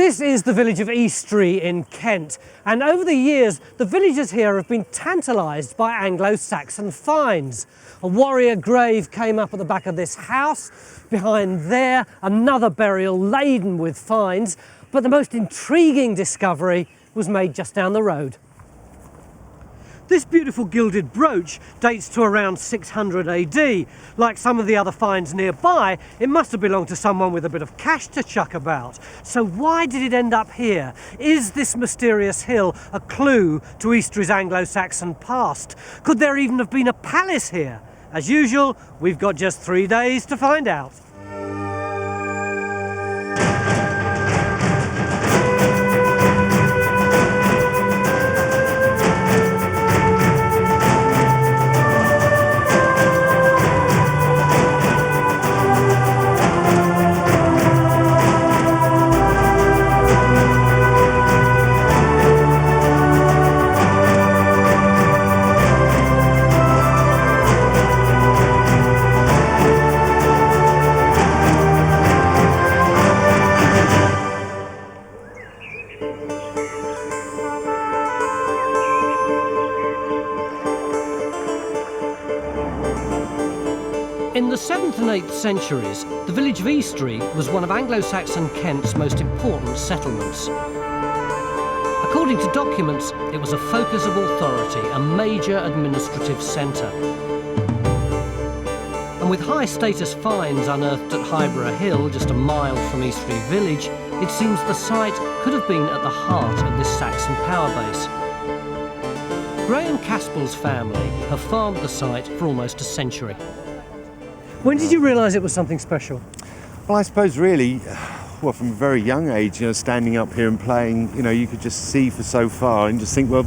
This is the village of Eastry in Kent, and over the years the villagers here have been tantalised by Anglo-Saxon finds. A warrior grave came up at the back of this house, behind there another burial laden with finds, but the most intriguing discovery was made just down the road. This beautiful gilded brooch dates to around 600 AD. Like some of the other finds nearby, it must have belonged to someone with a bit of cash to chuck about. So why did it end up here? Is this mysterious hill a clue to Eastry's Anglo-Saxon past? Could there even have been a palace here? As usual, we've got just 3 days to find out. In the 7th and 8th centuries, the village of Eastry was one of Anglo-Saxon Kent's most important settlements. According to documents, it was a focus of authority, a major administrative centre. And with high-status finds unearthed at Highborough Hill, just a mile from Eastry village, it seems the site could have been at the heart of this Saxon power base. Graham Caspel's family have farmed the site for almost a century. When did you realise it was something special? Well, I suppose really, well, from a very young age, standing up here and playing, you could just see for so far and just think, well,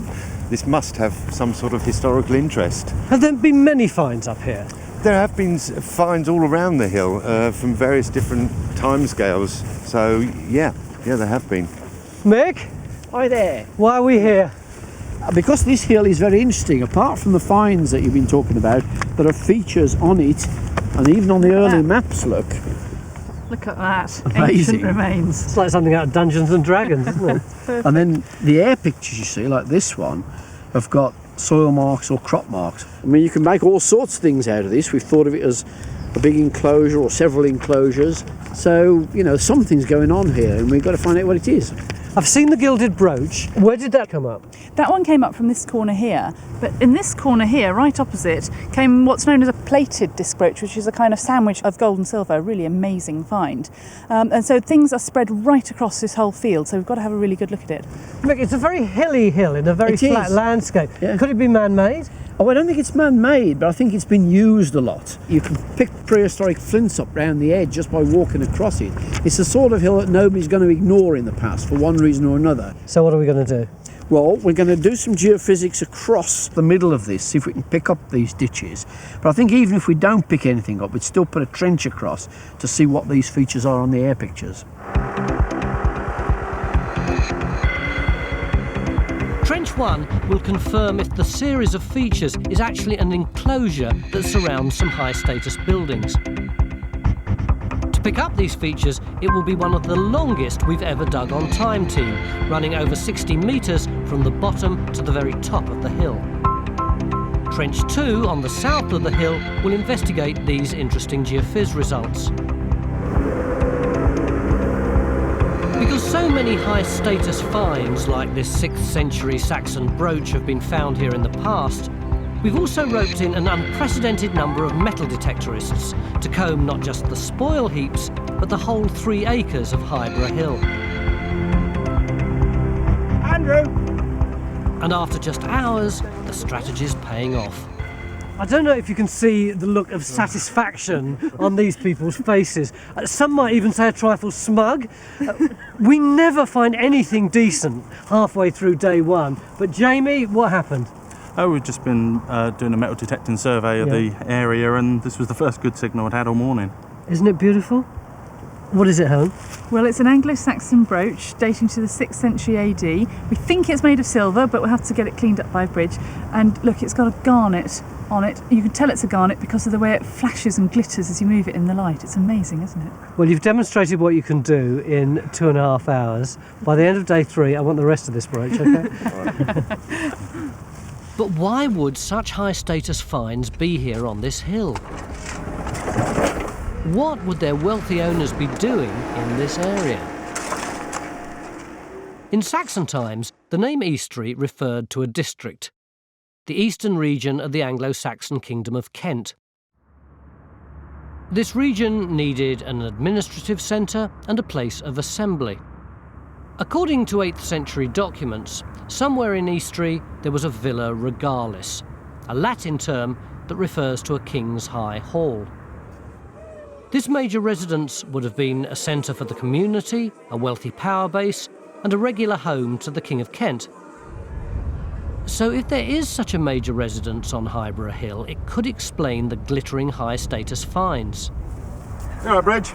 this must have some sort of historical interest. Have there been many finds up here? There have been finds all around the hill from various different timescales. So, yeah, there have been. Mick? Hi there. Why are we here? Because this hill is very interesting. Apart from the finds that you've been talking about, there are features on it. And even on the early maps, look. Look at that. Amazing. Ancient remains. It's like something out of Dungeons and Dragons, isn't it? And then the air pictures you see, like this one, have got soil marks or crop marks. I mean, you can make all sorts of things out of this. We've thought of it as a big enclosure or several enclosures. So, something's going on here and we've got to find out what it is. I've seen the gilded brooch. Where did that come up? That one came up from this corner here, but in this corner here, right opposite, came what's known as a plated disc brooch, which is a kind of sandwich of gold and silver, a really amazing find. And so things are spread right across this whole field, so we've got to have a really good look at it. Look, it's a very hilly hill in a very flat landscape. Yeah. Could it be man-made? Oh, I don't think it's man-made, but I think it's been used a lot. You can pick prehistoric flints up round the edge just by walking across it. It's the sort of hill that nobody's going to ignore in the past for one reason or another. So what are we going to do? Well, we're going to do some geophysics across the middle of this, see if we can pick up these ditches. But I think even if we don't pick anything up, we'd still put a trench across to see what these features are on the air pictures. Trench 1 will confirm if the series of features is actually an enclosure that surrounds some high-status buildings. To pick up these features, it will be one of the longest we've ever dug on Time Team, running over 60 metres from the bottom to the very top of the hill. Trench 2, on the south of the hill, will investigate these interesting geophys results. Because so many high-status finds like this 6th century Saxon brooch have been found here in the past, we've also roped in an unprecedented number of metal detectorists to comb not just the spoil heaps, but the whole 3 acres of Highborough Hill. Andrew! And after just hours, the strategy's paying off. I don't know if you can see the look of satisfaction on these people's faces. Some might even say a trifle smug. We never find anything decent halfway through day 1. But Jamie, what happened? Oh, we've just been doing a metal detecting survey of the area, and this was the first good signal I'd had all morning. Isn't it beautiful? What is it, Helen? Well, it's an Anglo-Saxon brooch dating to the 6th century AD. We think it's made of silver, but we'll have to get it cleaned up by a bridge. And look, it's got a garnet on it. You can tell it's a garnet because of the way it flashes and glitters as you move it in the light. It's amazing, isn't it? Well, you've demonstrated what you can do in 2.5 hours. By the end of day 3, I want the rest of this brooch, OK? But why would such high-status finds be here on this hill? What would their wealthy owners be doing in this area? In Saxon times, the name Eastry referred to a district, the eastern region of the Anglo-Saxon kingdom of Kent. This region needed an administrative centre and a place of assembly. According to 8th century documents, somewhere in Eastry there was a villa regalis, a Latin term that refers to a king's high hall. This major residence would have been a centre for the community, a wealthy power base, and a regular home to the King of Kent. So if there is such a major residence on Highborough Hill, it could explain the glittering high-status finds. All right, Bridge.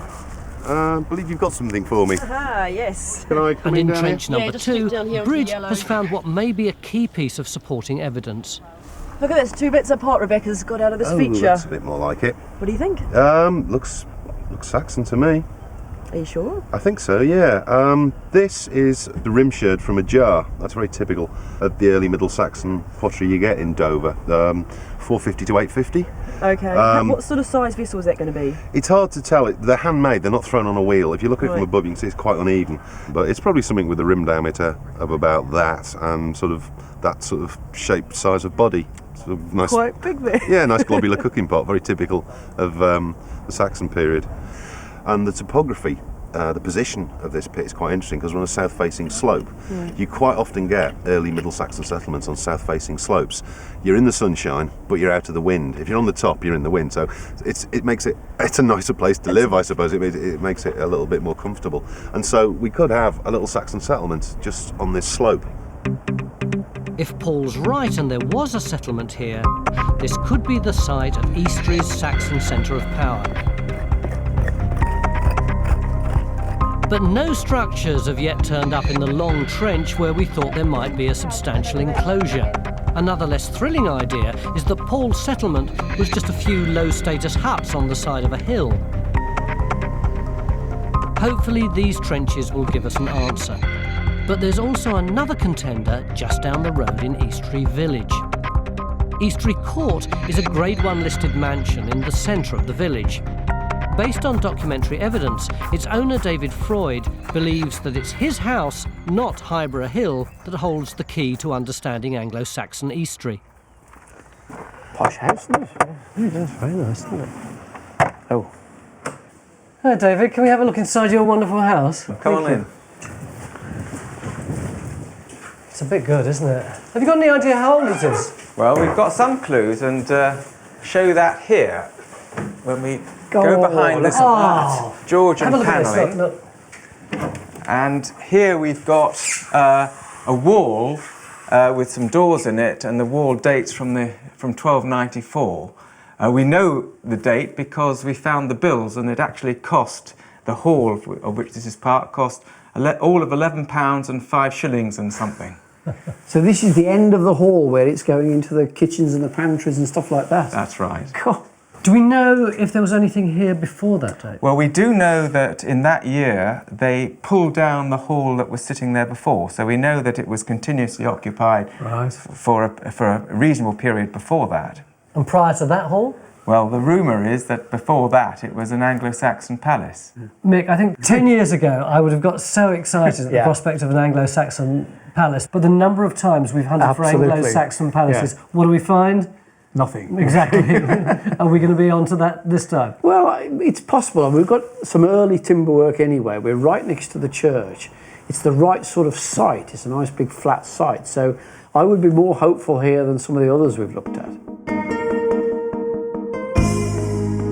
I believe you've got something for me. Ah, yes. Can I come And in down trench here? number just 2, stick down here onto Bridge yellow. has found what may be a key piece of supporting evidence. Look at this, 2 bits of pot Rebecca's got out of this feature. Looks a bit more like it. What do you think? Looks Saxon to me. Are you sure? I think so, yeah. This is the rim sherd from a jar. That's very typical of the early Middle Saxon pottery you get in Dover. 450 to 850. Okay. What sort of size vessel is that going to be? It's hard to tell. They're handmade, they're not thrown on a wheel. If you look at it from Right. above, you can see it's quite uneven. But it's probably something with a rim diameter of about that and sort of that sort of shape, size of body. Sort of nice, Quite big there. yeah, nice globular cooking pot, very typical of the Saxon period. And the topography, the position of this pit is quite interesting because we're on a south-facing slope. You quite often get early Middle Saxon settlements on south-facing slopes. You're in the sunshine, but you're out of the wind. If you're on the top, you're in the wind. So it's a nicer place to live, I suppose. It makes it a little bit more comfortable. And so we could have a little Saxon settlement just on this slope. If Paul's right and there was a settlement here, this could be the site of Eastry's Saxon centre of power. But no structures have yet turned up in the long trench where we thought there might be a substantial enclosure. Another less thrilling idea is that Paul's settlement was just a few low-status huts on the side of a hill. Hopefully these trenches will give us an answer. But there's also another contender just down the road in Eastry village. Eastry Court is a Grade 1 listed mansion in the centre of the village. Based on documentary evidence, its owner David Freud believes that it's his house, not Highborough Hill, that holds the key to understanding Anglo-Saxon Eastry. Posh house, isn't it? Yeah, that's very nice, isn't it? Oh. Hi David, can we have a look inside your wonderful house? Come on in. It's a bit good, isn't it? Have you got any idea how old it is? Well, we've got some clues and show that here when we go behind this Georgian Have a look at this, panelling. look. And here we've got a wall with some doors in it, and the wall dates from 1294. We know the date because we found the bills, and it actually cost the hall of which this is part cost all of £11 and 5 shillings and something. So this is the end of the hall where it's going into the kitchens and the pantries and stuff like that? That's right. God. Do we know if there was anything here before that date? Well, we do know that in that year they pulled down the hall that was sitting there before, so we know that it was continuously occupied for a reasonable period before that. And prior to that hall? Well, the rumour is that before that it was an Anglo-Saxon palace. Mick, I think 10 years ago I would have got so excited at the prospect of an Anglo-Saxon palace, but the number of times we've hunted for Anglo-Saxon palaces, what do we find? Nothing. Exactly. Are we going to be onto that this time? Well, it's possible. We've got some early timber work anyway. We're right next to the church. It's the right sort of site. It's a nice big flat site. So I would be more hopeful here than some of the others we've looked at.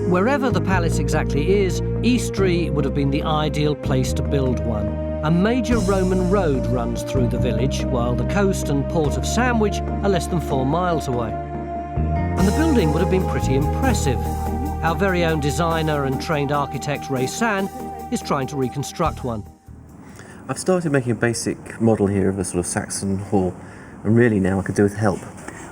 Wherever the palace exactly is, Eastry would have been the ideal place to build one. A major Roman road runs through the village, while the coast and port of Sandwich are less than 4 miles away. And the building would have been pretty impressive. Our very own designer and trained architect Ray San is trying to reconstruct one. I've started making a basic model here of a sort of Saxon hall, and really now I could do with help.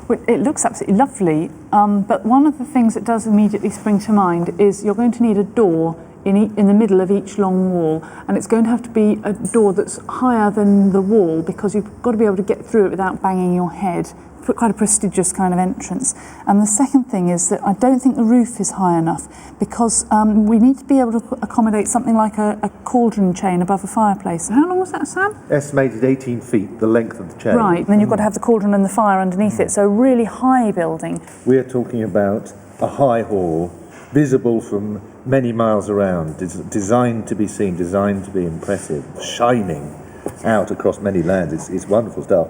Well, it looks absolutely lovely, but one of the things that does immediately spring to mind is you're going to need a door in the middle of each long wall, and it's going to have to be a door that's higher than the wall because you've got to be able to get through it without banging your head. Quite a prestigious kind of entrance. And the second thing is that I don't think the roof is high enough because we need to be able to accommodate something like a cauldron chain above a fireplace. How long was that, Sam? Estimated 18 feet, the length of the chain. Right, and then you've got to have the cauldron and the fire underneath it, so a really high building. We're talking about a high hall, visible from many miles around, designed to be seen, designed to be impressive, shining out across many lands. It's wonderful stuff.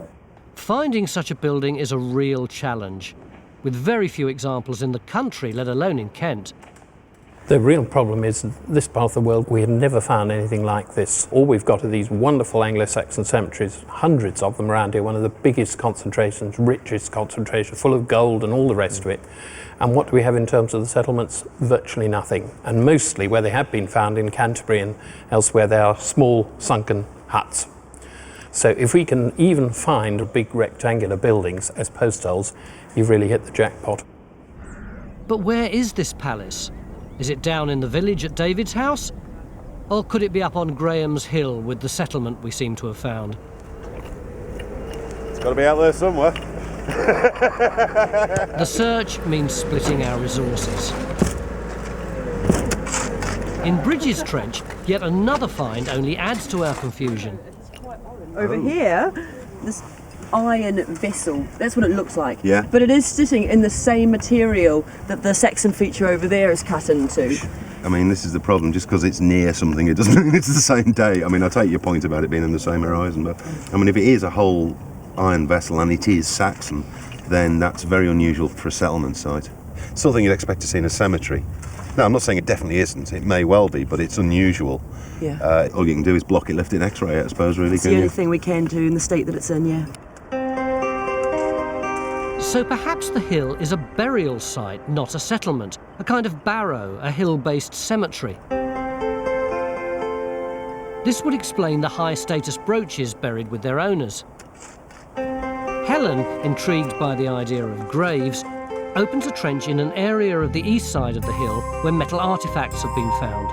Finding such a building is a real challenge, with very few examples in the country, let alone in Kent. The real problem is this part of the world, we have never found anything like this. All we've got are these wonderful Anglo-Saxon cemeteries, hundreds of them around here, one of the biggest concentrations, richest concentration, full of gold and all the rest of it. And what do we have in terms of the settlements? Virtually nothing. And mostly where they have been found in Canterbury and elsewhere, they are small sunken huts. So if we can even find big rectangular buildings as postholes, you've really hit the jackpot. But where is this palace? Is it down in the village at David's house? Or could it be up on Graham's Hill with the settlement we seem to have found? It's got to be out there somewhere. The search means splitting our resources. In Bridges Trench, yet another find only adds to our confusion. Over here, this iron vessel, that's what it looks like. Yeah. But it is sitting in the same material that the Saxon feature over there is cut into. I mean, this is the problem. Just because it's near something, it doesn't mean it's the same day. I mean, I take your point about it being in the same horizon, but I mean, if it is a whole iron vessel and it is Saxon, then that's very unusual for a settlement site. Something you'd expect to see in a cemetery. No, I'm not saying it definitely isn't. It may well be, but it's unusual. Yeah. All you can do is block it, lift it, and X-ray it, I suppose, really. It's the only thing we can do in the state that it's in, yeah. So perhaps the hill is a burial site, not a settlement, a kind of barrow, a hill-based cemetery. This would explain the high-status brooches buried with their owners. Helen, intrigued by the idea of graves, opens a trench in an area of the east side of the hill where metal artefacts have been found.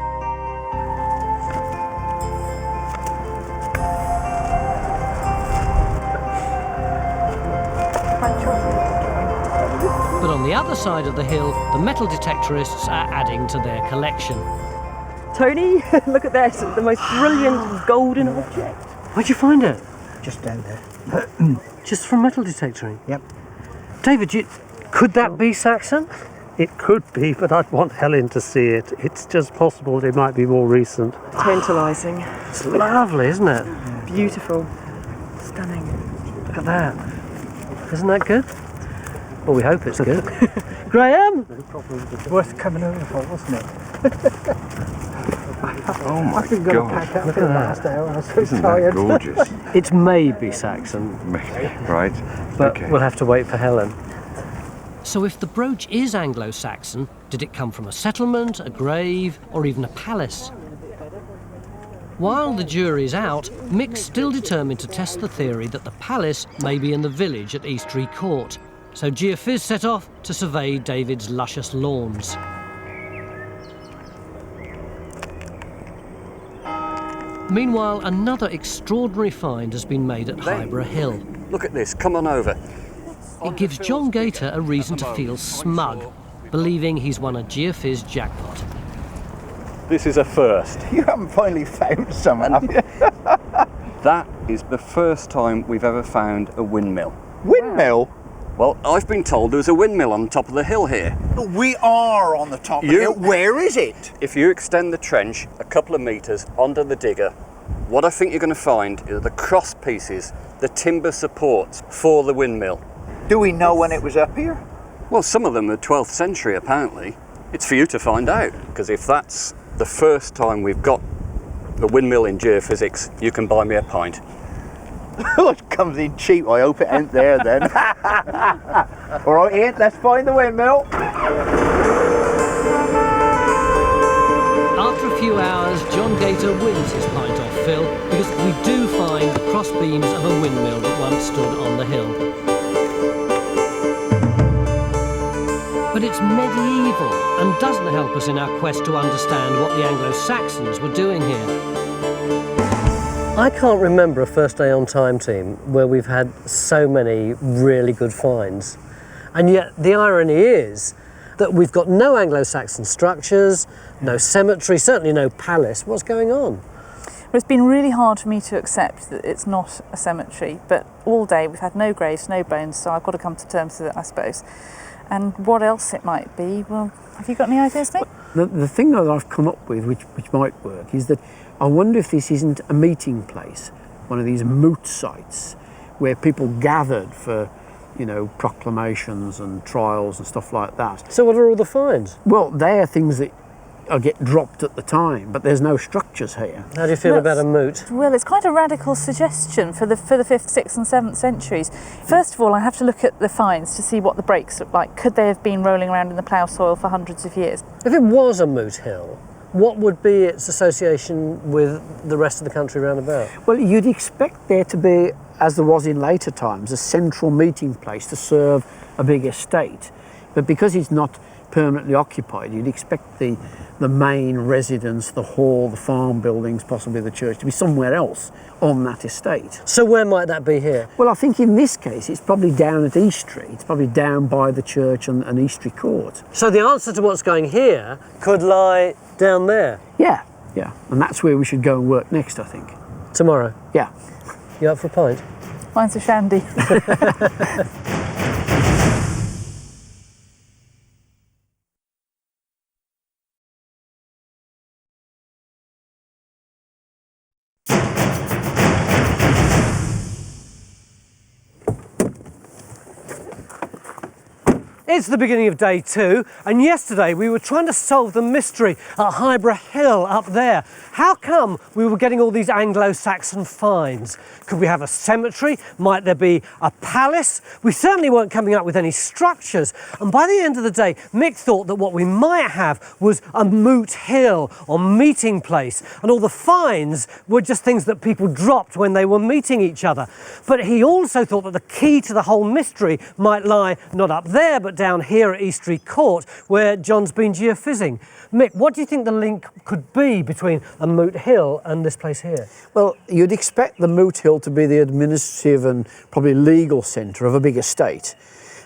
But on the other side of the hill, the metal detectorists are adding to their collection. Tony, look at that, the most brilliant golden object. Where'd you find it? Just down there. Just from metal detectoring? Yep. David, could that be Saxon? It could be, but I'd want Helen to see it. It's just possible it might be more recent. Tantalising. It's lovely, isn't it? Beautiful. Stunning. Look at that. Isn't that good? Well, we hope it's good. Graham? It's worth coming over for, wasn't it? Oh my I've been going to pack up for the last hour. I was so tired. Gorgeous. It's maybe Saxon, Right. but Okay. we'll have to wait for Helen. So if the brooch is Anglo-Saxon, did it come from a settlement, a grave, or even a palace? While the jury's out, Mick's still determined to test the theory that the palace may be in the village at Eastry Court. So Geophys set off to survey David's luscious lawns. Meanwhile, another extraordinary find has been made at Highborough Hill. Look at this, come on over. It gives John Gator a reason to feel smug, believing he's won a Geophys jackpot. This is a first. You haven't finally found someone, have you? That is the first time we've ever found a windmill. Windmill? Well, I've been told there's a windmill on top of the hill here. We are on the top of the hill. Where is it? If you extend the trench a couple of metres under the digger, what I think you're going to find are the cross pieces, the timber supports for the windmill. Do we know when it was up here? Well, some of them are 12th century apparently. It's for you to find out, because if that's the first time we've got a windmill in geophysics, you can buy me a pint. It comes in cheap. I hope it ain't there then. All right, Ian, let's find the windmill. After a few hours, John Gator wins his pint off Phil because we do find the cross beams of a windmill that once stood on the hill. But it's medieval and doesn't help us in our quest to understand what the Anglo-Saxons were doing here. I can't remember a First Day on Time team where we've had so many really good finds. And yet the irony is that we've got no Anglo-Saxon structures, no cemetery, certainly no palace. What's going on? Well, it's been really hard for me to accept that it's not a cemetery, but all day we've had no graves, no bones, so I've got to come to terms with it, I suppose. And what else it might be, well, have you got any ideas, Nick? The thing that I've come up with, which might work, is that I wonder if this isn't a meeting place, one of these moot sites, where people gathered for, you know, proclamations and trials and stuff like that. So what are all the finds? Well, they're things that get dropped at the time, but there's no structures here. How do you feel about a moot? Well, it's quite a radical suggestion for the 5th, 6th and 7th centuries. First of all, I have to look at the finds to see what the breaks look like. Could they have been rolling around in the plough soil for hundreds of years? If it was a moot hill, what would be its association with the rest of the country round about? Well, you'd expect there to be, as there was in later times, a central meeting place to serve a big estate. But because it's not permanently occupied, you'd expect the main residence, the hall, the farm buildings, possibly the church, to be somewhere else on that estate. So where might that be here? Well, I think in this case it's probably down at Eastry. It's probably down by the church and Eastry Court. So the answer to what's going here could lie down there? Yeah, yeah. And that's where we should go and work next, I think. Tomorrow? Yeah. You up for a pint? Mine's a shandy. It's the beginning of day 2, and yesterday we were trying to solve the mystery at Highborough Hill up there. How come we were getting all these Anglo-Saxon finds? Could we have a cemetery? Might there be a palace? We certainly weren't coming up with any structures, and by the end of the day, Mick thought that what we might have was a moot hill or meeting place, and all the finds were just things that people dropped when they were meeting each other. But he also thought that the key to the whole mystery might lie not up there, but down here at Eastry Court, where John's been geophysics. Mick, what do you think the link could be between a moot hill and this place here? Well, you'd expect the moot hill to be the administrative and probably legal centre of a big estate.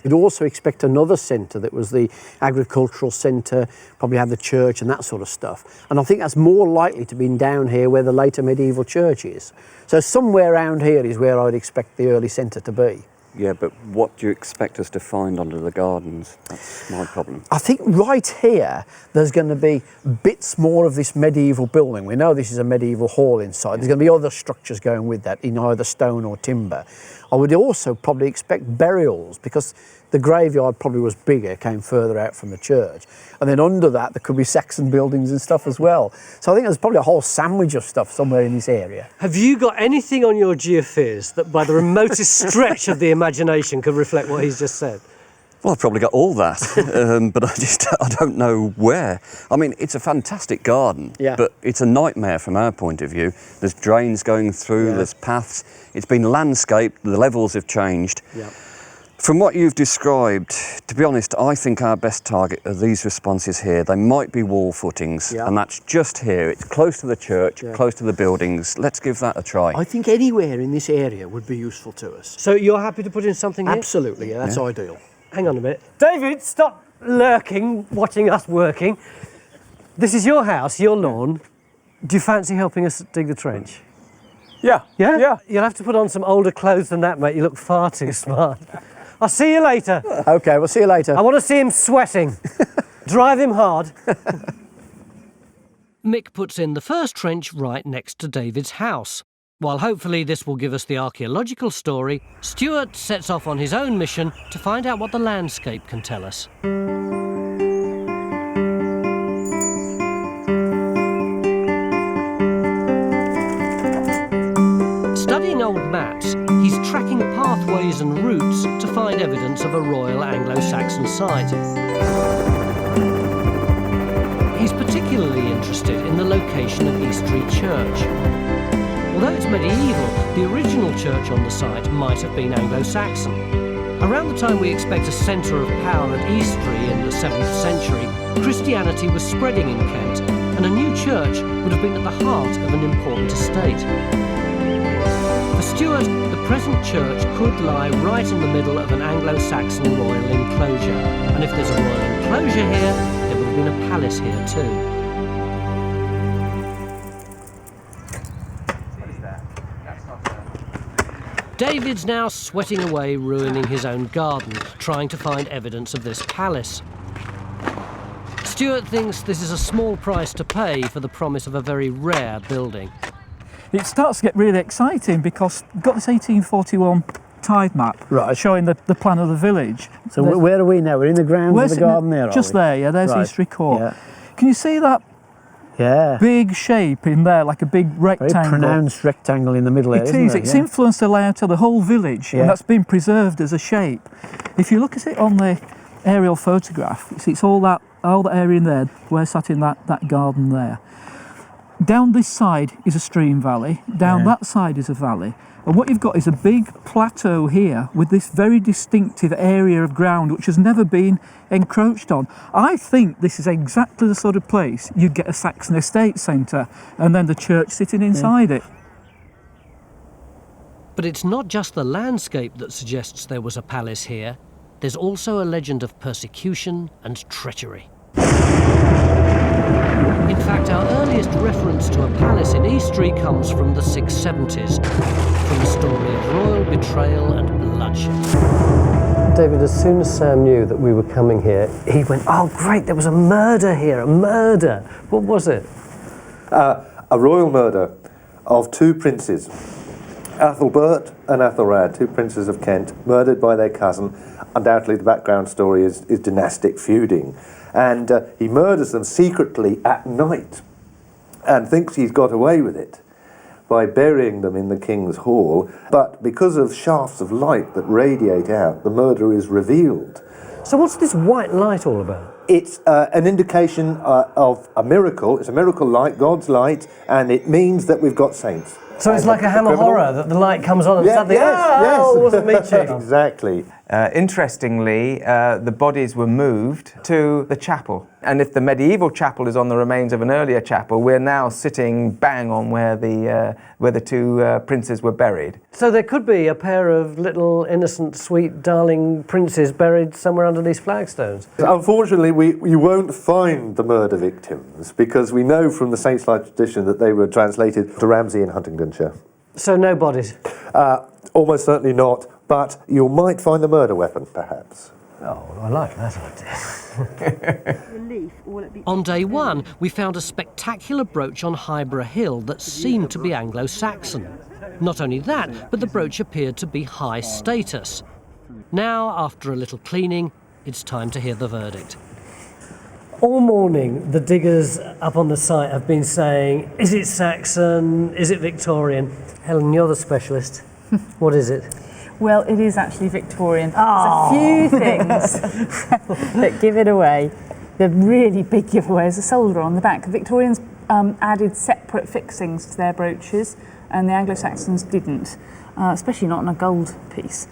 You'd also expect another centre that was the agricultural centre, probably had the church and that sort of stuff. And I think that's more likely to be down here where the later medieval church is. So somewhere around here is where I'd expect the early centre to be. Yeah, but what do you expect us to find under the gardens? That's my problem. I think right here, there's going to be bits more of this medieval building. We know this is a medieval hall inside. There's going to be other structures going with that in either stone or timber. I would also probably expect burials because the graveyard probably was bigger, came further out from the church. And then under that, there could be Saxon buildings and stuff as well. So I think there's probably a whole sandwich of stuff somewhere in this area. Have you got anything on your geophys that by the remotest stretch of the imagination could reflect what he's just said? Well, I've probably got all that, but I don't know where. I mean, it's a fantastic garden, but it's a nightmare from our point of view. There's drains going through, there's paths. It's been landscaped, the levels have changed. Yeah. From what you've described, to be honest, I think our best target are these responses here. They might be wall footings, and that's just here. It's close to the church, close to the buildings. Let's give that a try. I think anywhere in this area would be useful to us. So you're happy to put in something here? Absolutely, yeah, that's ideal. Hang on a minute. David, stop lurking, watching us working. This is your house, your lawn. Do you fancy helping us dig the trench? Yeah. Yeah? Yeah. You'll have to put on some older clothes than that, mate. You look far too smart. I'll see you later. Okay, we'll see you later. I want to see him sweating. Drive him hard. Mick puts in the first trench right next to David's house. While hopefully this will give us the archaeological story, Stuart sets off on his own mission to find out what the landscape can tell us. Studying old maps, he's tracking pathways and routes to find evidence of a Royal Anglo-Saxon site. He's particularly interested in the location of Eastry Church. Although it's medieval, the original church on the site might have been Anglo-Saxon. Around the time we expect a centre of power at Eastry in the 7th century, Christianity was spreading in Kent, and a new church would have been at the heart of an important estate. For Stuart, the present church could lie right in the middle of an Anglo-Saxon royal enclosure, and if there's a royal enclosure here, there would have been a palace here too. David's now sweating away, ruining his own garden, trying to find evidence of this palace. Stuart thinks this is a small price to pay for the promise of a very rare building. It starts to get really exciting because we've got this 1841 tide map showing the plan of the village. So where are we now? We're in the grounds of the garden there, just there, yeah, there's Eastry Court. Yeah. Can you see that big shape in there, like a big rectangle? Very pronounced rectangle in the middle there, isn't it? It's influenced the layout of the whole village, and that's been preserved as a shape. If you look at it on the aerial photograph, it's all that area in there, we're sat in that garden there. Down this side is a stream valley, down that side is a valley, and what you've got is a big plateau here with this very distinctive area of ground which has never been encroached on. I think this is exactly the sort of place you'd get a Saxon estate centre and then the church sitting inside it. But it's not just the landscape that suggests there was a palace here. There's also a legend of persecution and treachery. In fact, our earliest reference to a palace in Eastry comes from the 670s, from the story of royal betrayal and bloodshed. David, as soon as Sam knew that we were coming here, he went, "Oh great, there was a murder here, a murder." What was it? A royal murder of two princes, Athelbert and Athelrad, two princes of Kent, murdered by their cousin. Undoubtedly the background story is dynastic feuding. And he murders them secretly at night and thinks he's got away with it by burying them in the king's hall. But because of shafts of light that radiate out, the murder is revealed. So what's this white light all about? It's an indication of a miracle. It's a miracle light, God's light, and it means that we've got saints. So it's like a Hammer horror, that the light comes on and suddenly, yes. it wasn't me, Chief. Exactly. Interestingly, the bodies were moved to the chapel. And if the medieval chapel is on the remains of an earlier chapel, we're now sitting bang on where the two princes were buried. So there could be a pair of little innocent, sweet, darling princes buried somewhere under these flagstones. Unfortunately, you won't find the murder victims because we know from the saints-like tradition that they were translated to Ramsey in Huntingdonshire. So no bodies? Almost certainly not, but you might find the murder weapon, perhaps. Oh, I like that idea. On day one, we found a spectacular brooch on Highborough Hill that seemed to be Anglo-Saxon. Not only that, but the brooch appeared to be high status. Now, after a little cleaning, it's time to hear the verdict. All morning, the diggers up on the site have been saying, is it Saxon, is it Victorian? Helen, you're the specialist. What is it? Well, it is actually Victorian. There's a few things that give it away. The really big giveaway is a soldier on the back. The Victorians added separate fixings to their brooches, and the Anglo-Saxons didn't, especially not on a gold piece.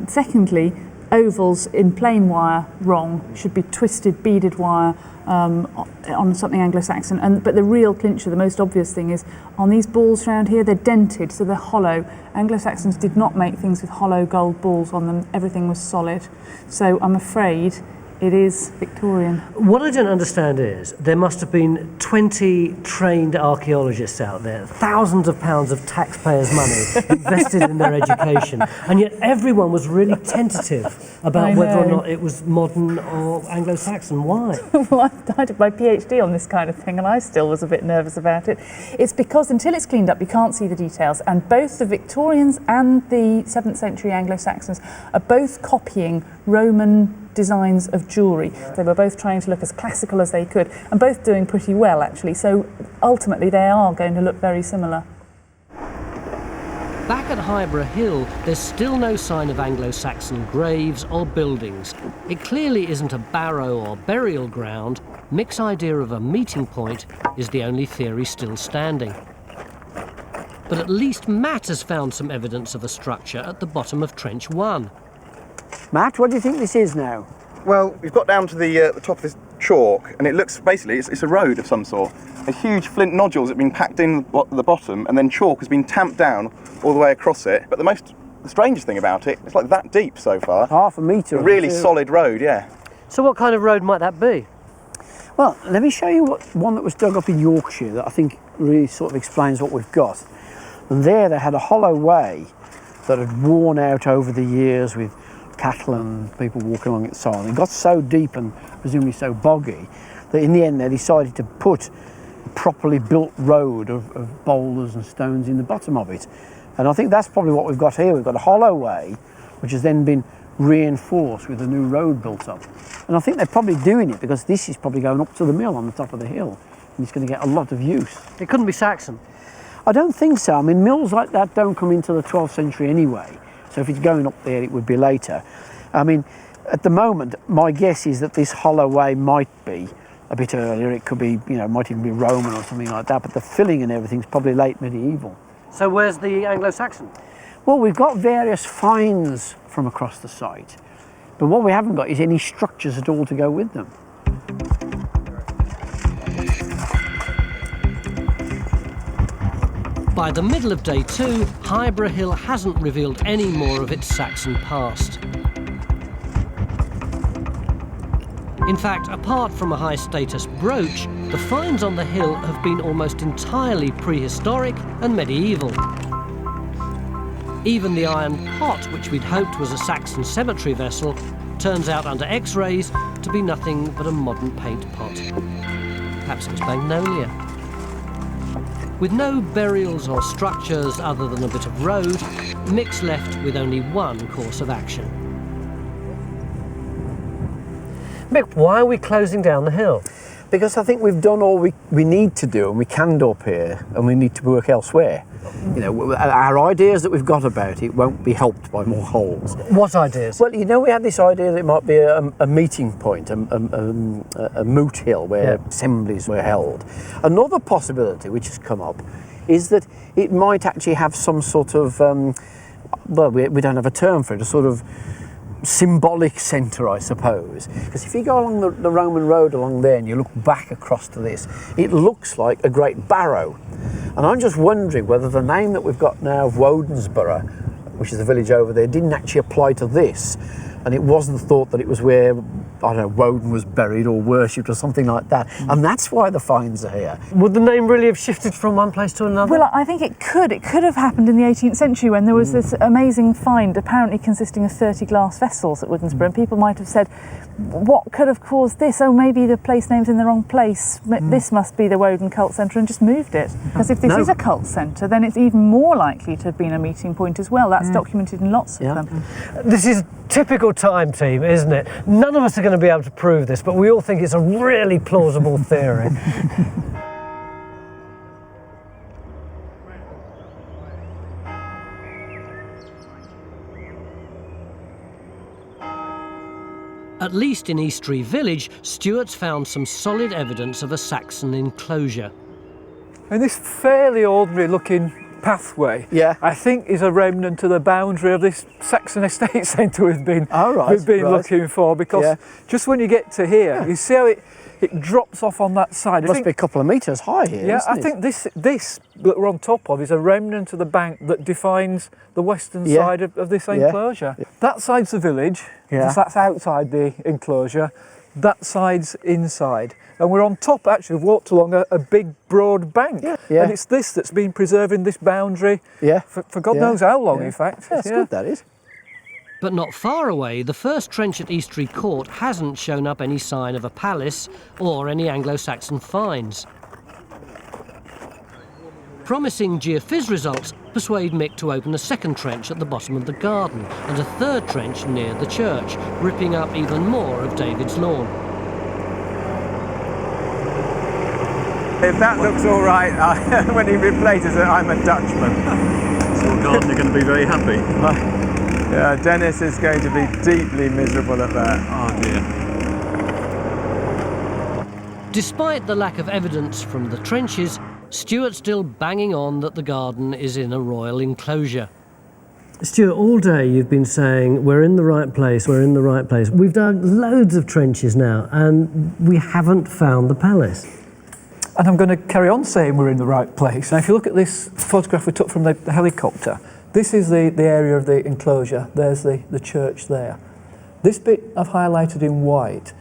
Secondly, ovals in plain wire, wrong, should be twisted beaded wire on something Anglo-Saxon. But the real clincher, the most obvious thing is on these balls around here, they're dented, so they're hollow. Anglo-Saxons did not make things with hollow gold balls on them. Everything was solid. So I'm afraid it is Victorian. What I don't understand is there must have been 20 trained archaeologists out there, thousands of pounds of taxpayers' money invested in their education, and yet everyone was really tentative about whether or not it was modern or Anglo-Saxon. Why? Well, I did my PhD on this kind of thing, and I still was a bit nervous about it. It's because until it's cleaned up, you can't see the details, and both the Victorians and the 7th century Anglo-Saxons are both copying Roman designs of jewellery. They were both trying to look as classical as they could, and both doing pretty well, actually. So ultimately, they are going to look very similar. Back at Highborough Hill, there's still no sign of Anglo-Saxon graves or buildings. It clearly isn't a barrow or burial ground. Mick's idea of a meeting point is the only theory still standing. But at least Matt has found some evidence of a structure at the bottom of Trench 1. Matt, what do you think this is now? Well, we've got down to the top of this chalk, and it looks basically it's a road of some sort. A huge flint nodules have been packed in at the bottom, and then chalk has been tamped down all the way across it. But the strangest thing about it, it's like that deep so far. Half a metre. A really solid road, yeah. So what kind of road might that be? Well, let me show you one that was dug up in Yorkshire that I think really sort of explains what we've got. And there they had a hollow way that had worn out over the years with cattle and people walking along its side. It got so deep and presumably so boggy that in the end they decided to put a properly built road of boulders and stones in the bottom of it. And I think that's probably what we've got here. We've got a hollow way which has then been reinforced with a new road built up. And I think they're probably doing it because this is probably going up to the mill on the top of the hill, and it's going to get a lot of use. It couldn't be Saxon. I don't think so. I mean, mills like that don't come into the 12th century anyway, so if it's going up there it would be later. I mean, at the moment my guess is that this hollow way might be a bit earlier. It could be, you know, might even be Roman or something like that, but the filling and everything's probably late medieval. So where's the Anglo-Saxon? Well, we've got various finds from across the site, but what we haven't got is any structures at all to go with them. By the middle of day 2, Highborough Hill hasn't revealed any more of its Saxon past. In fact, apart from a high-status brooch, the finds on the hill have been almost entirely prehistoric and medieval. Even the iron pot, which we'd hoped was a Saxon cemetery vessel, turns out under X-rays to be nothing but a modern paint pot. Perhaps it was Magnolia. With no burials or structures other than a bit of road, Mick's left with only one course of action. Mick, why are we closing down the hill? Because I think we've done all we need to do, and we can do up here, and we need to work elsewhere. You know, our ideas that we've got about it won't be helped by more holes. What ideas? Well, you know, we had this idea that it might be a meeting point, a moot hill where assemblies were held. Another possibility which has come up is that it might actually have some sort of, well, we don't have a term for it, a sort of symbolic centre, I suppose. Because if you go along the Roman road along there and you look back across to this, it looks like a great barrow. And I'm just wondering whether the name that we've got now of Wodensborough, which is the village over there, didn't actually apply to this. And it wasn't thought that it was where, I don't know, Woden was buried or worshipped or something like that. And that's why the finds are here. Would the name really have shifted from one place to another? Well, I think it could. It could have happened in the 18th century when there was this amazing find, apparently consisting of 30 glass vessels at Wodensborough, and people might have said, what could have caused this? Oh, maybe the place name's in the wrong place. This must be the Woden cult centre, and just moved it. Because if this is a cult centre, then it's even more likely to have been a meeting point as well. That's documented in lots of them. This is typical time team, isn't it? None of us are going to be able to prove this, but we all think it's a really plausible theory. At least in Eastry village, Stuart's found some solid evidence of a Saxon enclosure. And this fairly ordinary looking pathway, I think, is a remnant of the boundary of this Saxon estate centre we've been looking for, because just when you get to here, you see how it drops off on that side. It must be a couple of metres high here, yeah, isn't I think this that we're on top of is a remnant of the bank that defines the western side of this enclosure. That side's the village, that's outside the enclosure, that side's inside. And we're on top, actually, we've walked along a big, broad bank. And it's this that's been preserving this boundary for God knows how long, in fact. That's good, that is. But not far away, the first trench at Eastry Court hasn't shown up any sign of a palace or any Anglo-Saxon finds. Promising geophys results persuade Mick to open a second trench at the bottom of the garden and a third trench near the church, ripping up even more of David's lawn. If that looks all right, when he replaces it, I'm a Dutchman. poor gardener going to be very happy. Yeah, Dennis is going to be deeply miserable at that. Oh dear. Despite the lack of evidence from the trenches, Stuart's still banging on that the garden is in a royal enclosure. Stuart, all day you've been saying we're in the right place, we're in the right place. We've dug loads of trenches now and we haven't found the palace. And I'm going to carry on saying we're in the right place. Now, if you look at this photograph we took from the helicopter, this is the area of the enclosure. There's the church there. This bit I've highlighted in white,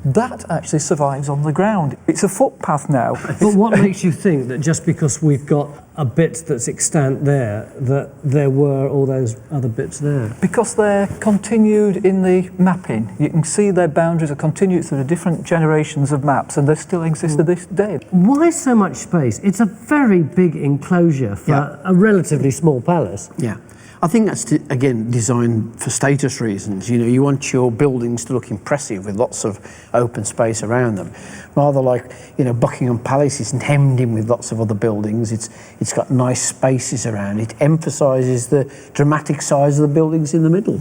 that actually survives on the ground. It's a footpath now. But what makes you think that just because we've got a bit that's extant there, that there were all those other bits there? Because they're continued in the mapping. You can see their boundaries are continued through the different generations of maps, and they still exist to this day. Why so much space? It's a very big enclosure for a relatively small palace. Yeah. I think that's, again, designed for status reasons. You know, you want your buildings to look impressive with lots of open space around them. Rather like, you know, Buckingham Palace isn't hemmed in with lots of other buildings. It's got nice spaces around. It emphasises the dramatic size of the buildings in the middle.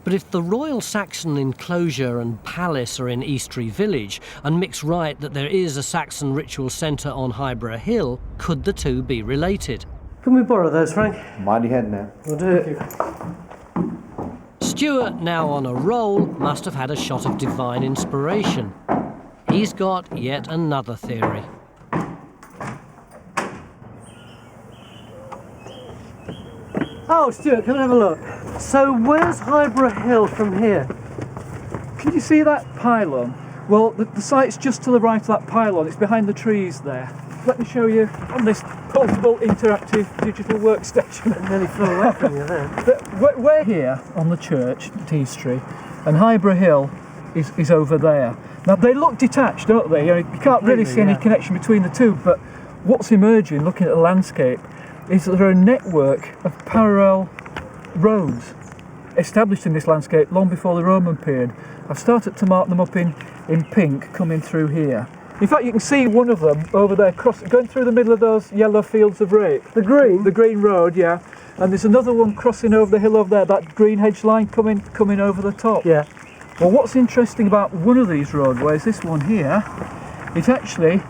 But if the Royal Saxon enclosure and palace are in Eastry village, and Mick's right that there is a Saxon ritual centre on Highborough Hill, could the two be related? Can we borrow those, Frank? Mighty hand now. We'll do it. Stuart, now on a roll, must have had a shot of divine inspiration. He's got yet another theory. Oh, Stuart, come and have a look. So where's Highborough Hill from here? Can you see that pylon? Well, the site's just to the right of that pylon. It's behind the trees there. Let me show you on this portable interactive digital workstation. I nearly flew away from you there. We're here on the church at Eastry, and Highborough Hill is over there. Now they look detached, don't they? You can't really see any connection between the two, but what's emerging, looking at the landscape, is that there are a network of parallel roads established in this landscape long before the Roman period. I've started to mark them up in pink coming through here. In fact, you can see one of them over there going through the middle of those yellow fields of rape. The green? The green road, yeah. And there's another one crossing over the hill over there, that green hedge line coming over the top. Yeah. Well, what's interesting about one of these roadways, this one here, it actually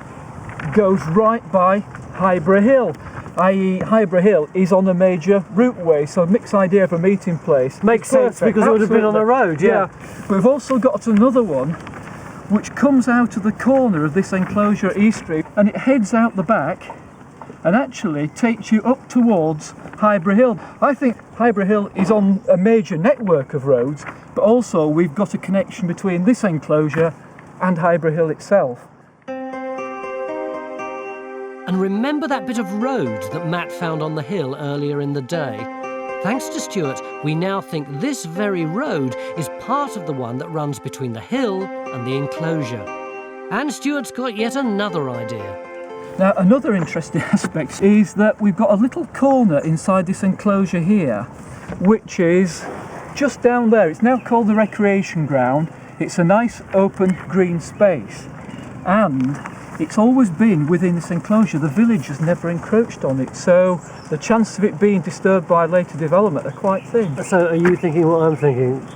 goes right by Highborough Hill, i.e. Highborough Hill is on a major routeway, so Mick's idea of a meeting place makes sense because it would have been on a road, yeah. But we've also got another one which comes out of the corner of this enclosure at Eastry, and it heads out the back and actually takes you up towards Highborough Hill. I think Highborough Hill is on a major network of roads, but also we've got a connection between this enclosure and Highborough Hill itself. And remember that bit of road that Matt found on the hill earlier in the day? Thanks to Stuart, we now think this very road is part of the one that runs between the hill and the enclosure. And Stuart's got yet another idea. Now, another interesting aspect is that we've got a little corner inside this enclosure here, which is just down there. It's now called the recreation ground. It's a nice open green space, and it's always been within this enclosure. The village has never encroached on it, so the chances of it being disturbed by later development are quite thin. So are you thinking what I'm thinking?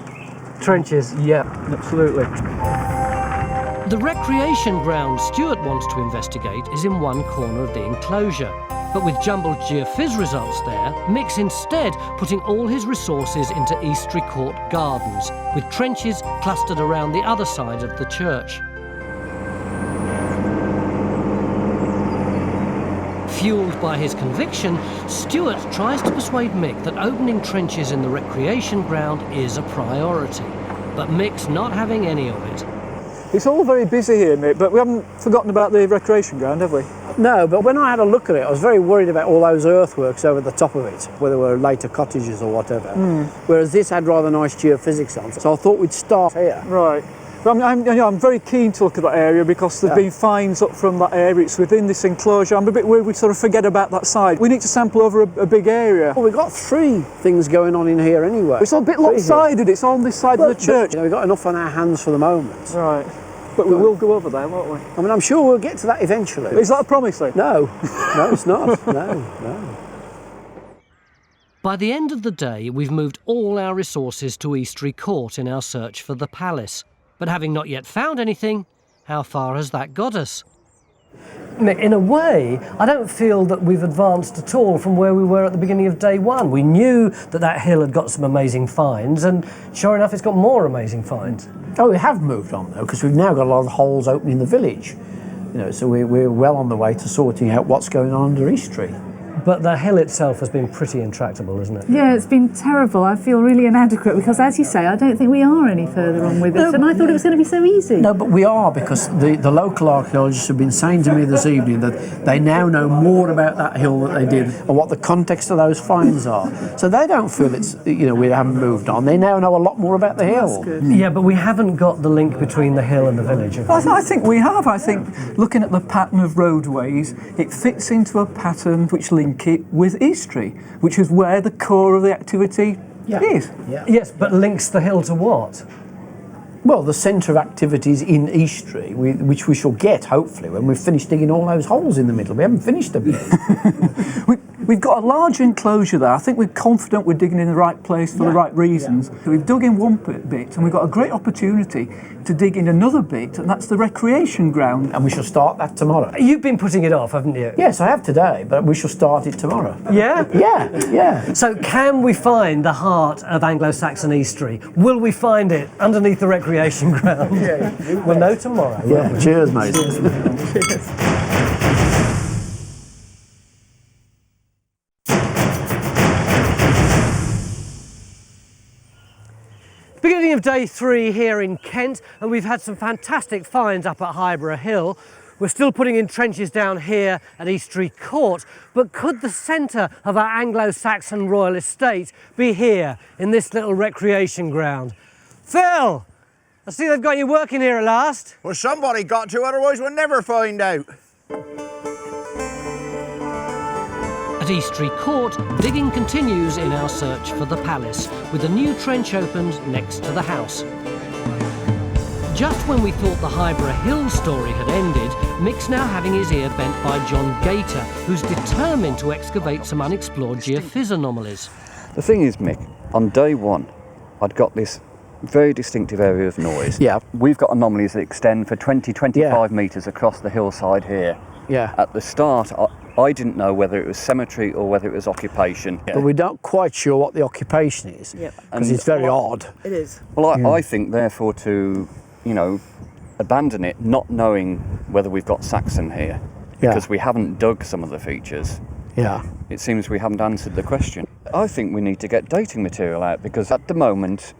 Trenches? Yeah, absolutely. The recreation ground Stuart wants to investigate is in one corner of the enclosure. But with jumbled geophys results there, Mick's instead putting all his resources into Eastry Court Gardens, with trenches clustered around the other side of the church. Fueled by his conviction, Stuart tries to persuade Mick that opening trenches in the recreation ground is a priority. But Mick's not having any of it. It's all very busy here, Mick, but we haven't forgotten about the recreation ground, have we? No, but when I had a look at it, I was very worried about all those earthworks over the top of it, whether they were later cottages or whatever. Whereas this had rather nice geophysics on, so I thought we'd start here. Right. I'm very keen to look at that area because there's been finds up from that area. It's within this enclosure. I'm a bit worried we sort of forget about that side. We need to sample over a big area. Well, we've got 3 things going on in here anyway. It's all a bit lopsided. It's on this side of the church. You know, we've got enough on our hands for the moment. Right. But we will go over there, won't we? I mean, I'm sure we'll get to that eventually. Is that a promise, though? No. No, it's not. No. By the end of the day, we've moved all our resources to Eastry Court in our search for the palace. But having not yet found anything, how far has that got us? In a way, I don't feel that we've advanced at all from where we were at the beginning of day one. We knew that that hill had got some amazing finds, and sure enough, it's got more amazing finds. Oh, we have moved on though, because we've now got a lot of holes open in the village. You know, so we're well on the way to sorting out what's going on under Eastry. But the hill itself has been pretty intractable, isn't it? Yeah, it's been terrible. I feel really inadequate because, as you say, I don't think we are any further on with it. And I thought it was going to be so easy. No, but we are, because the local archaeologists have been saying to me this evening that they now know more about that hill that they did and what the context of those finds are. So they don't feel it's, you know, we haven't moved on. They now know a lot more about the hill. That's good. Yeah, but we haven't got the link between the hill and the village. I think we have. I think looking at the pattern of roadways, it fits into a pattern which link it with Eastry, which is where the core of the activity is. Yeah. Yes, but links the hill to what? Well, the centre of activities in Eastry, which we shall get, hopefully, when we've finished digging all those holes in the middle. We haven't finished them yet. We've got a large enclosure there. I think we're confident we're digging in the right place for the right reasons. So we've dug in one bit, and we've got a great opportunity to dig in another bit, and that's the recreation ground. And we shall start that tomorrow. You've been putting it off, haven't you? Yes, I have today, but we shall start it tomorrow. Yeah? Yeah. So can we find the heart of Anglo-Saxon Eastry? Will we find it underneath the recreation ground? We'll know tomorrow. Yeah. Cheers, mate. Cheers. Beginning of day 3 here in Kent, and we've had some fantastic finds up at Highborough Hill. We're still putting in trenches down here at Eastry Court, but could the centre of our Anglo-Saxon royal estate be here in this little recreation ground? Phil, I see they've got you working here at last. Well, somebody got to, otherwise we'll never find out. At Eastry Court, digging continues in our search for the palace, with a new trench opened next to the house. Just when we thought the Highborough Hill story had ended, Mick's now having his ear bent by John Gator, who's determined to excavate some unexplored geophys anomalies. The thing is, Mick, on day 1, I'd got this very distinctive area of noise. Yeah. We've got anomalies that extend for 20-25 metres across the hillside here. Yeah. At the start, I didn't know whether it was cemetery or whether it was occupation. But we're not quite sure what the occupation is, because it's very odd. It is. Well, I think, therefore, to, you know, abandon it, not knowing whether we've got Saxon here, because we haven't dug some of the features. Yeah. It seems we haven't answered the question. I think we need to get dating material out, because at the moment,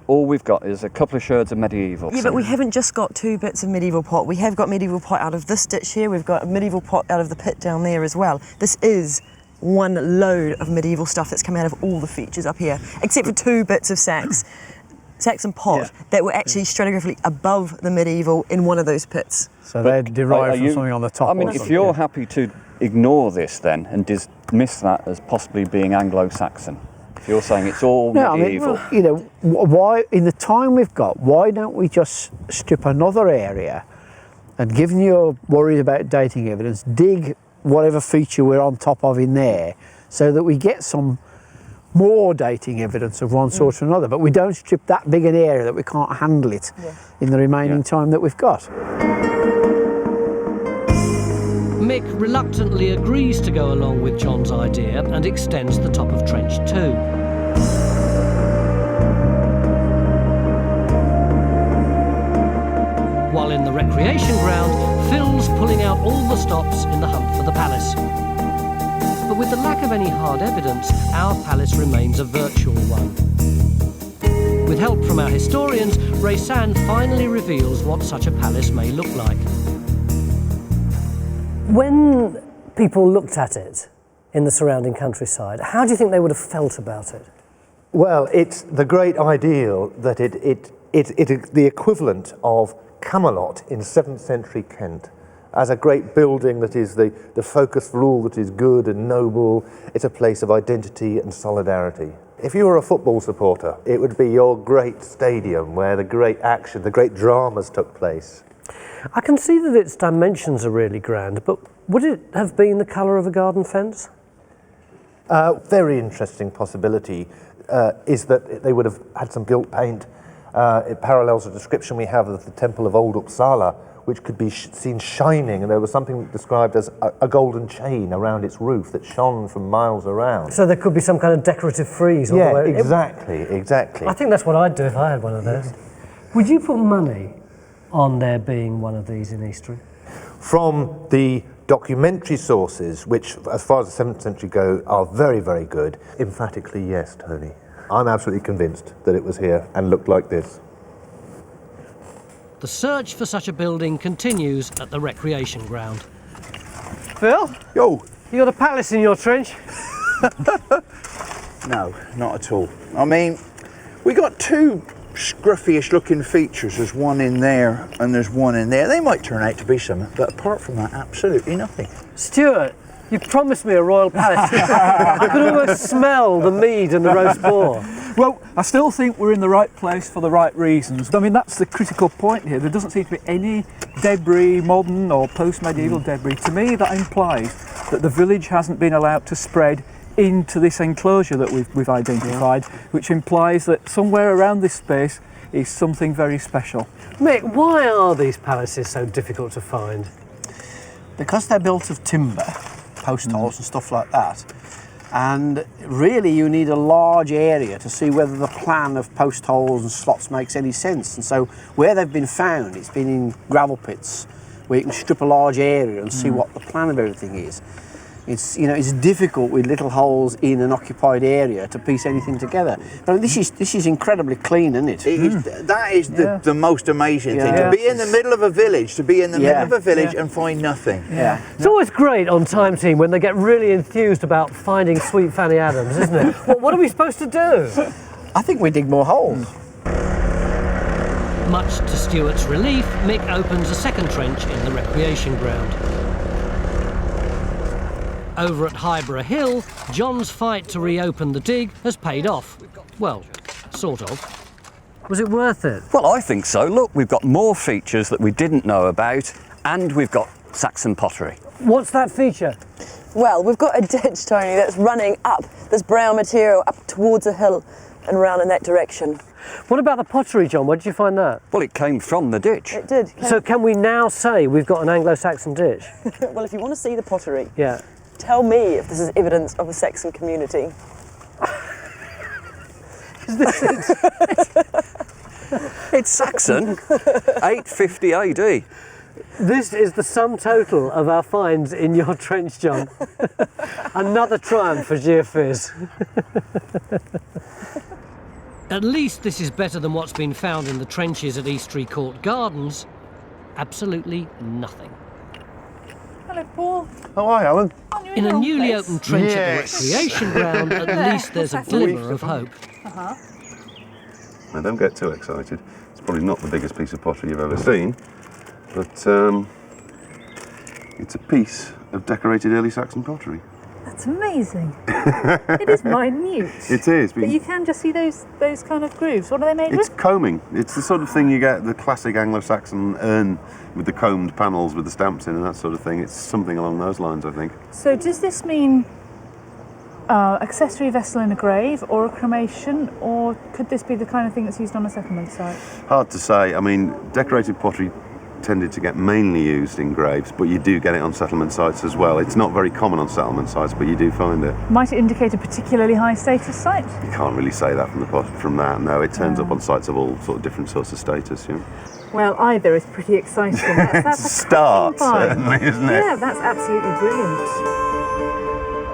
all we've got is a couple of sherds of medieval. Yeah, but we haven't just got 2 bits of medieval pot. We have got medieval pot out of this ditch here. We've got a medieval pot out of the pit down there as well. This is one load of medieval stuff that's come out of all the features up here, except for 2 bits of Saxon pot that were actually stratigraphically above the medieval in one of those pits. So they're derived from something on the top. I mean, if you're happy to ignore this then and dismiss that as possibly being Anglo-Saxon, if you're saying it's all medieval. I mean, you know, why, in the time we've got, why don't we just strip another area and, given you're worried about dating evidence, dig whatever feature we're on top of in there so that we get some more dating evidence of one sort or another, but we don't strip that big an area that we can't handle it in the remaining time that we've got. Mick reluctantly agrees to go along with John's idea and extends the top of Trench 2. While in the recreation ground, Phil's pulling out all the stops in the hunt for the palace. But with the lack of any hard evidence, our palace remains a virtual one. With help from our historians, Ray Sand finally reveals what such a palace may look like. When people looked at it in the surrounding countryside, how do you think they would have felt about it? Well, it's the great ideal that it is the equivalent of Camelot in 7th century Kent, as a great building that is the focus for all that is good and noble. It's a place of identity and solidarity. If you were a football supporter, it would be your great stadium where the great action, the great dramas took place. I can see that its dimensions are really grand, but would it have been the colour of a garden fence? Very interesting possibility is that they would have had some gilt paint. It parallels a description we have of the Temple of Old Uppsala, which could be seen shining, and there was something described as a golden chain around its roof that shone from miles around. So there could be some kind of decorative frieze. Yeah, exactly. I think that's what I'd do if I had one of those. Would you put money on there being one of these in Eastry? From the documentary sources, which, as far as the 7th century go, are very, very good, emphatically yes, Tony. I'm absolutely convinced that it was here and looked like this. The search for such a building continues at the recreation ground. Phil? Yo. You got a palace in your trench? No, not at all. I mean, we got two scruffy-ish looking features. There's one in there and there's one in there. They might turn out to be something, but apart from that, absolutely nothing. Stuart, you promised me a royal palace. I could almost smell the mead and the roast boar. Well, I still think we're in the right place for the right reasons. I mean, that's the critical point here. There doesn't seem to be any debris, modern or post-medieval debris. To me, that implies that the village hasn't been allowed to spread into this enclosure that we've identified, which implies that somewhere around this space is something very special. Mick, why are these palaces so difficult to find? Because they're built of timber, postholes and stuff like that. And really you need a large area to see whether the plan of postholes and slots makes any sense. And so where they've been found, it's been in gravel pits where you can strip a large area and see what the plan of everything is. It's, you know, it's difficult with little holes in an occupied area to piece anything together. But this is incredibly clean, isn't it? That is the most amazing thing. To be in the middle of a village, and find nothing. It's always great on Time Team when they get really enthused about finding Sweet Fanny Adams, isn't it? Well, what are we supposed to do? I think we dig more holes. Much to Stuart's relief, Mick opens a second trench in the recreation ground. Over at Highborough Hill, John's fight to reopen the dig has paid off. Well, sort of. Was it worth it? Well, I think so. Look, we've got more features that we didn't know about, and we've got Saxon pottery. What's that feature? Well, we've got a ditch, Tony, that's running up this brown material up towards a hill and round in that direction. What about the pottery, John? Where did you find that? Well, it came from the ditch. It did. So can we now say we've got an Anglo-Saxon ditch? Well, if you want to see the pottery, yeah. Tell me if this is evidence of a Saxon community. It's Saxon, 850 AD. This is the sum total of our finds in your trench, John. Another triumph for Geophys. At least this is better than what's been found in the trenches at Eastry Court Gardens. Absolutely nothing. Hello, Paul. Oh, hi, Alan. In a newly opened trench at the recreation ground, at least there's a glimmer of hope. Now, don't get too excited. It's probably not the biggest piece of pottery you've ever seen, but it's a piece of decorated early Saxon pottery. That's amazing. It is minute. It is. But you can just see those kind of grooves. What are they made with? It's combing. It's the sort of thing you get the classic Anglo-Saxon urn with the combed panels with the stamps in and that sort of thing. It's something along those lines, I think. So does this mean accessory vessel in a grave or a cremation, or could this be the kind of thing that's used on a settlement site? Hard to say. I mean, decorated pottery tended to get mainly used in graves, but you do get it on settlement sites as well. It's not very common on settlement sites, but you do find it. Might it indicate a particularly high status site? You can't really say that from that. No, it turns up on sites of all sort of different sorts of status. You know? Well, either is pretty exciting. That's a start, certainly, isn't it? Yeah, that's absolutely brilliant.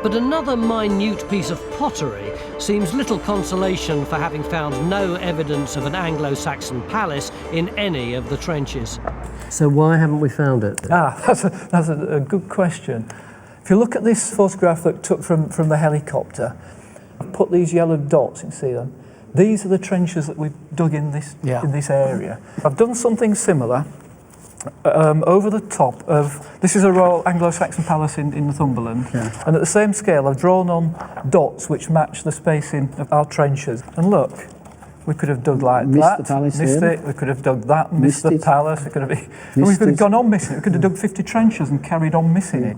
But another minute piece of pottery seems little consolation for having found no evidence of an Anglo-Saxon palace in any of the trenches. So why haven't we found it? That's a good question. If you look at this photograph that took from the helicopter, I've put these yellow dots, you can see them. These are the trenches that we've dug in this area. I've done something similar over the top of, this is a Royal Anglo-Saxon palace in Northumberland, and at the same scale I've drawn on dots which match the spacing of our trenches. And look, we could have dug like that, missed it, we could have dug that, missed the palace, we could have gone on missing it, we could have dug 50 trenches and carried on missing it.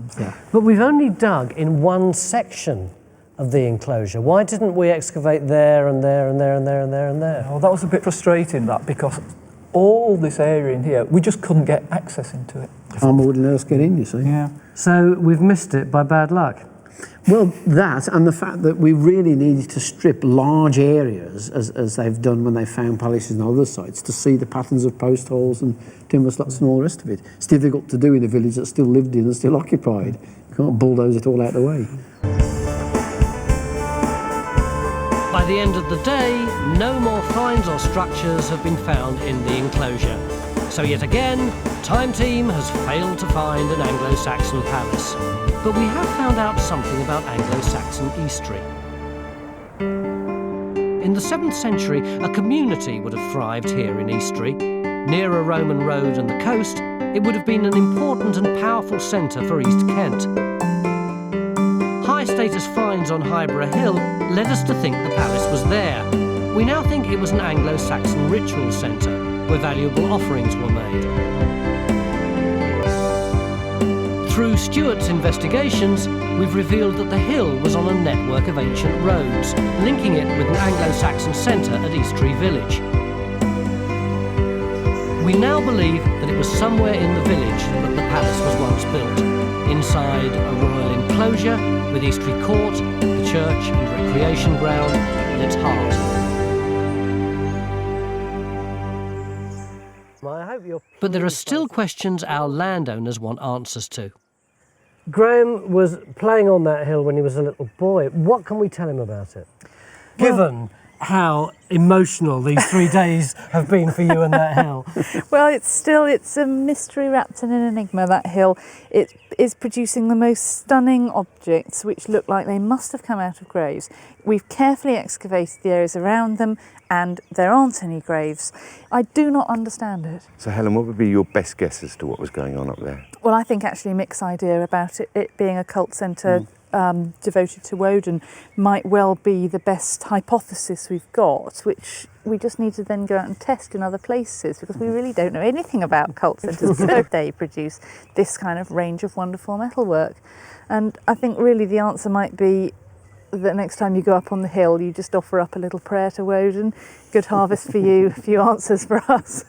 But we've only dug in one section of the enclosure? Why didn't we excavate there and there and there and there and there and there? Well, that was a bit frustrating, that, because all this area in here, we just couldn't get access into it. Farmer wouldn't let us get in, you see. Yeah. So we've missed it by bad luck. Well, that and the fact that we really needed to strip large areas, as they've done when they found palaces and other sites, to see the patterns of post holes and timber slots and all the rest of it. It's difficult to do in a village that's still lived in and still occupied. You can't bulldoze it all out of the way. By the end of the day, no more finds or structures have been found in the enclosure. So yet again, Time Team has failed to find an Anglo-Saxon palace. But we have found out something about Anglo-Saxon Eastry. In the 7th century, a community would have thrived here in Eastry. Near a Roman road and the coast, it would have been an important and powerful centre for East Kent. High-status finds on Highborough Hill led us to think the palace was there. We now think it was an Anglo-Saxon ritual centre, where valuable offerings were made. Through Stuart's investigations, we've revealed that the hill was on a network of ancient roads, linking it with an Anglo-Saxon centre at Eastry village. We now believe that it was somewhere in the village that the palace was once built, inside a royal enclosure with Eastry Court, the church and recreation ground at its heart. But there are still questions our landowners want answers to. Graham was playing on that hill when he was a little boy. What can we tell him about it? Given how emotional these 3 days have been for you and that hill. Well, it's a mystery wrapped in an enigma, that hill. It is producing the most stunning objects which look like they must have come out of graves. We've carefully excavated the areas around them and there aren't any graves. I do not understand it. So Helen, what would be your best guess as to what was going on up there? Well, I think actually Mick's idea about it being a cult centre devoted to Woden might well be the best hypothesis we've got, which we just need to then go out and test in other places, because we really don't know anything about cult centres. They produce this kind of range of wonderful metalwork. And I think really the answer might be that next time you go up on the hill, you just offer up a little prayer to Woden. Good harvest for you, a few answers for us.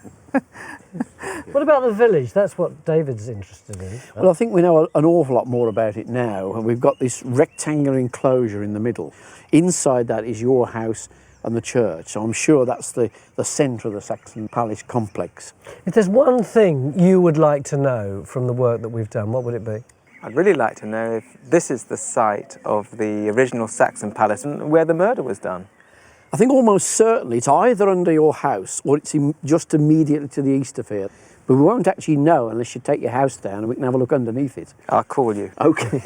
What about the village? That's what David's interested in. Well, I think we know an awful lot more about it now, and we've got this rectangular enclosure in the middle. Inside that is your house and the church, so I'm sure that's the centre of the Saxon Palace complex. If there's one thing you would like to know from the work that we've done, what would it be? I'd really like to know if this is the site of the original Saxon palace and where the murder was done. I think almost certainly it's either under your house or it's just immediately to the east of here. But we won't actually know unless you take your house down and we can have a look underneath it. I'll call you. Okay.